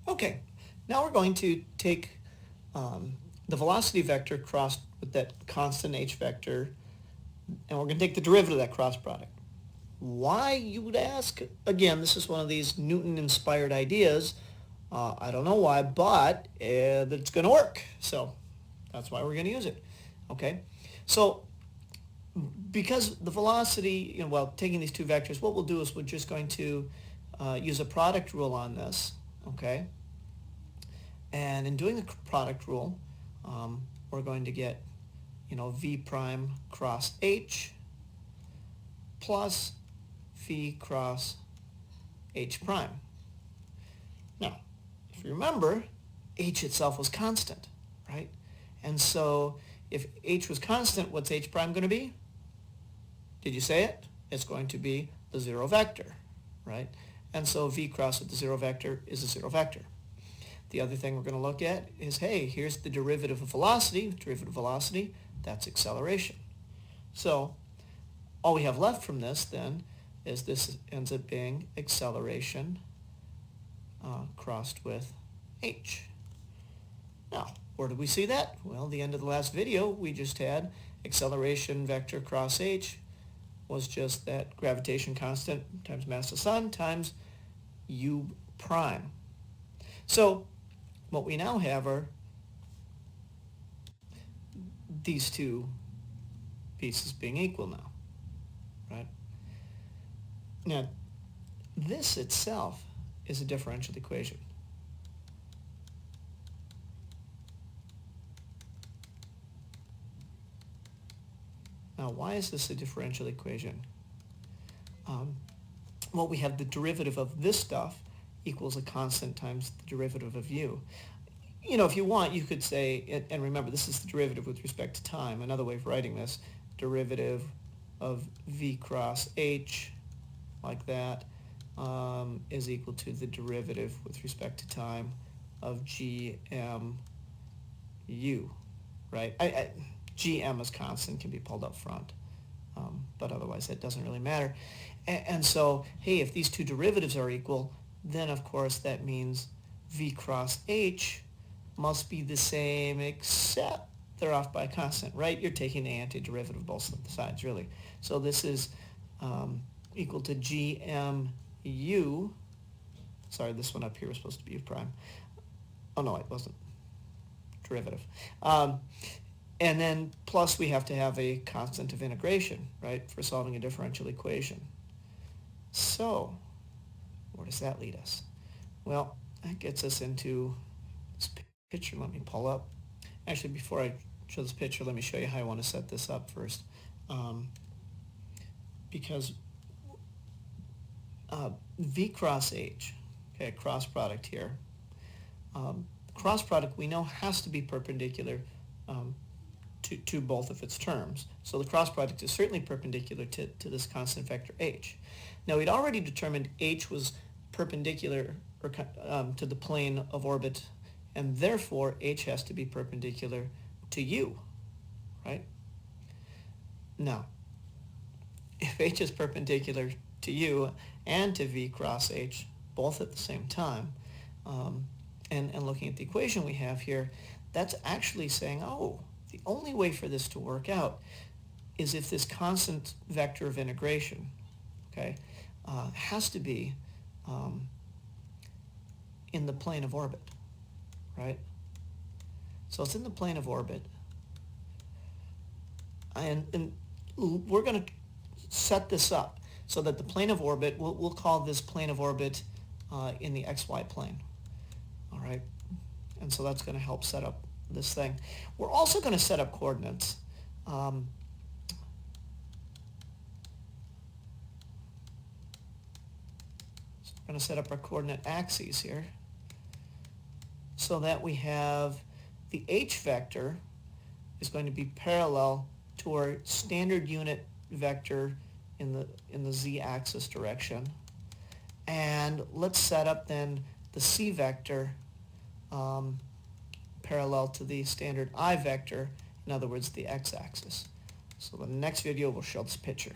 Okay, now we're going to take the velocity vector crossed with that constant h vector, and we're going to take the derivative of that cross product. Why, you would ask? Again, this is one of these Newton-inspired ideas. I don't know why, but it's going to work. So that's why we're going to use it. Okay, so because the velocity, well, taking these two vectors, what we'll do is we're just going to use a product rule on this. Okay, and in doing the product rule, we're going to get, v prime cross h plus v cross h prime. Now, if you remember, h itself was constant, right? And so if h was constant, what's h prime going to be? Did you say it? It's going to be the zero vector, right? And so v cross with the zero vector is a zero vector. The other thing we're going to look at is, hey, here's the derivative of velocity. Derivative of velocity, that's acceleration. So all we have left from this then is this ends up being acceleration crossed with h. Now, where did we see that? Well, the end of the last video, we just had acceleration vector cross h was just that gravitation constant times mass of the sun times u prime. So what we now have are these two pieces being equal now, right? Now, this itself is a differential equation. Now, why is this a differential equation? Well, we have the derivative of this stuff equals a constant times the derivative of u. If you want, you could say, and remember, this is the derivative with respect to time. Another way of writing this, derivative of v cross h, like that, is equal to the derivative with respect to time of gm u, right? Gm as constant can be pulled up front, but otherwise that doesn't really matter. And so, hey, if these two derivatives are equal, then of course that means v cross h must be the same, except they're off by a constant, right? You're taking the antiderivative of both sides, really. So this is equal to gmu. Sorry, this one up here was supposed to be u prime. Oh, no, it wasn't. Derivative. And then plus we have to have a constant of integration, right, for solving a differential equation. So where does that lead us? Well, that gets us into this picture. Let me pull up. Actually, before I show this picture, let me show you how I want to set this up first. Because v cross h, okay, cross product here. Cross product we know has to be perpendicular to both of its terms. So the cross product is certainly perpendicular to this constant vector h. Now, we'd already determined h was perpendicular to the plane of orbit, and therefore h has to be perpendicular to u, right? Now, if h is perpendicular to u and to v cross h, both at the same time, and looking at the equation we have here, that's actually saying, oh, the only way for this to work out is if this constant vector of integration, okay, has to be in the plane of orbit, right? So it's in the plane of orbit, and we're going to set this up so that the plane of orbit, we'll call this plane of orbit in the xy plane, all right? And so that's going to help set up this thing. We're also going to set up coordinates. So we're going to set up our coordinate axes here so that we have the h vector is going to be parallel to our standard unit vector in the z-axis direction. And let's set up then the c vector parallel to the standard I vector, in other words, the x-axis. So the next video will show this picture.